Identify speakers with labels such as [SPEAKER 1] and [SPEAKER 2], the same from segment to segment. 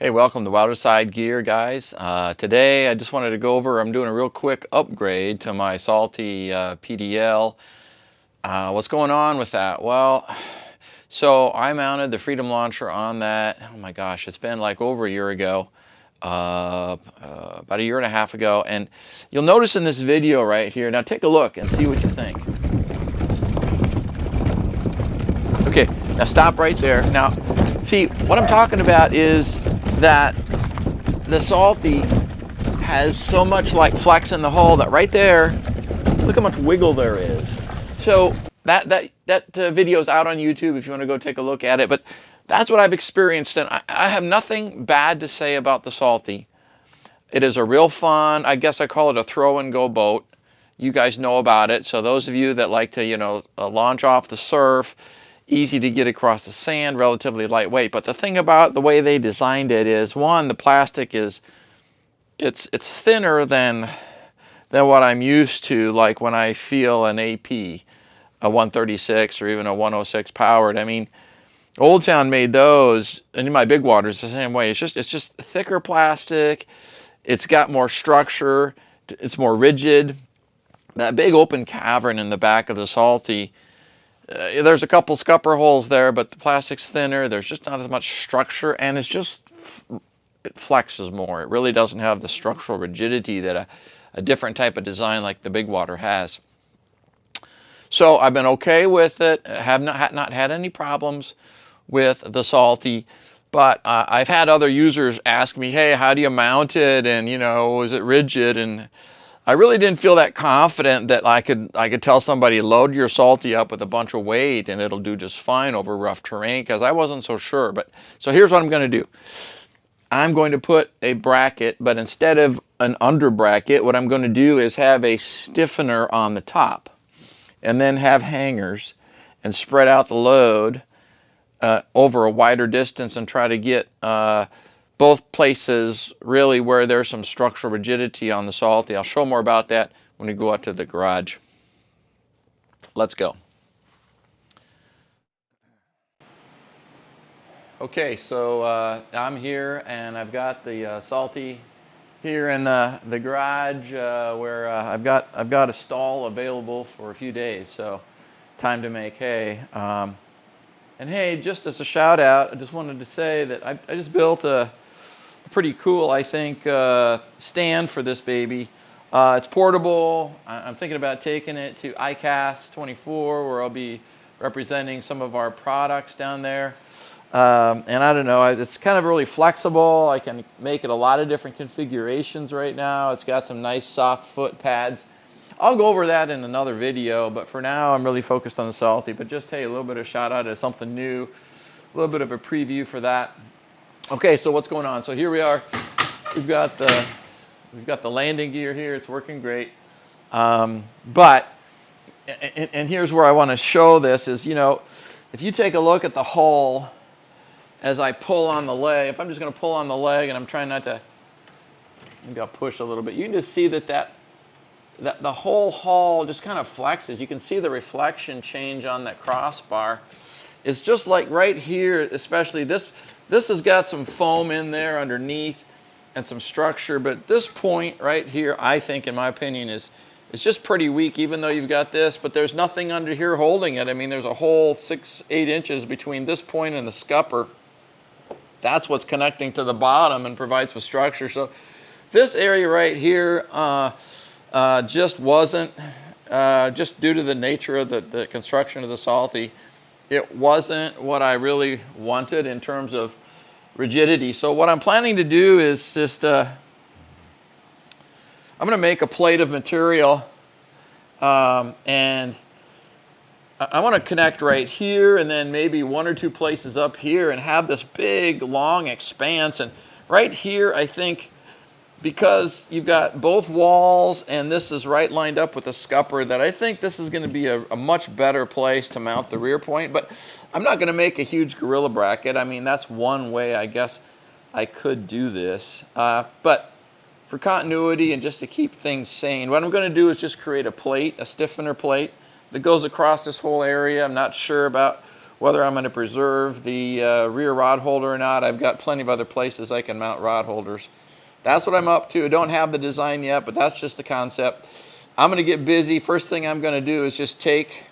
[SPEAKER 1] Hey, welcome to Wilderside Gear, guys. Today I just wanted to go over, I'm doing a real quick upgrade to my Salty PDL. What's going on with that? Well, so I mounted the Freedom Launcher on that, oh my gosh, it's been like over a year ago, about a year and a half ago. And you'll notice in this video right here, now take a look and see what you think. Okay, now stop right there. Now, see, what I'm talking about is that the Salty has so much like flex in the hull that right there, look how much wiggle there is. So that video's out on YouTube if you want to go take a look at it, but that's what I've experienced, and I have nothing bad to say about the Salty. It is a real fun, I guess I call it a throw and go boat. You guys know about it, so those of you that like to, launch off the surf, easy to get across the sand, relatively lightweight. But the thing about the way they designed it is, one, the plastic is, it's thinner than what I'm used to, like when I feel an AP, a 136 or even a 106 powered. I mean, Old Town made those, and in my big waters the same way. It's just thicker plastic. It's got more structure. It's more rigid. That big open cavern in the back of the Salty, there's a couple scupper holes there, but the plastic's thinner. There's just not as much structure, and it flexes more. It really doesn't have the structural rigidity that a different type of design like the big water has. So I've been okay with it. Have not had any problems with the Salty, but I've had other users ask me, hey, how do you mount it? And, is it rigid? And I really didn't feel that confident that I could tell somebody, load your Salty up with a bunch of weight and it'll do just fine over rough terrain, because I wasn't so sure. But so here's what I'm going to do. I'm going to put a bracket, but instead of an under bracket, what I'm going to do is have a stiffener on the top, and then have hangers and spread out the load over a wider distance and try to get both places really where there's some structural rigidity on the Salty. I'll show more about that when we go out to the garage. Let's go. Okay, so I'm here and I've got the Salty here in the garage where I've got a stall available for a few days, so time to make hay. And hey, just as a shout out, I just wanted to say that I just built a pretty cool, I think, stand for this baby. It's portable. I'm thinking about taking it to ICAST 24, where I'll be representing some of our products down there. And I don't know, it's kind of really flexible. I can make it a lot of different configurations right now. It's got some nice soft foot pads. I'll go over that in another video, but for now I'm really focused on the Salty. But just, hey, a little bit of shout out to something new, a little bit of a preview for that. Okay, so what's going on? So here we are. We've got the landing gear here. It's working great. But here's where I want to show this is, if you take a look at the hull as I pull on the leg, if I'm just going to pull on the leg and I'm trying not to, maybe I'll push a little bit, you can just see that the whole hull just kind of flexes. You can see the reflection change on that crossbar. It's just like right here, especially this has got some foam in there underneath and some structure, but this point right here, I think, in my opinion, is just pretty weak, even though you've got this, but there's nothing under here holding it. I mean, there's a whole 6-8 inches between this point and the scupper. That's what's connecting to the bottom and provides with structure. So this area right here just wasn't, just due to the nature of the construction of the Salty, it wasn't what I really wanted in terms of rigidity. So what I'm planning to do is just, I'm going to make a plate of material, and I want to connect right here and then maybe 1 or 2 places up here and have this big long expanse. And right here, I think, because you've got both walls and this is right lined up with a scupper, that I think this is going to be a much better place to mount the rear point. But I'm not going to make a huge gorilla bracket. I mean, that's one way I guess I could do this. But for continuity and just to keep things sane, what I'm going to do is just create a plate, a stiffener plate, that goes across this whole area. I'm not sure about whether I'm going to preserve the rear rod holder or not. I've got plenty of other places I can mount rod holders. That's what I'm up to. I don't have the design yet, but that's just the concept. I'm going to get busy. First thing I'm going to do is just take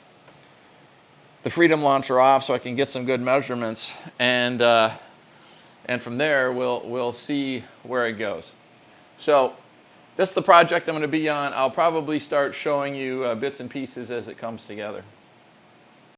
[SPEAKER 1] the Freedom Launcher off so I can get some good measurements, and from there we'll see where it goes. So that's the project I'm going to be on. I'll probably start showing you bits and pieces as it comes together.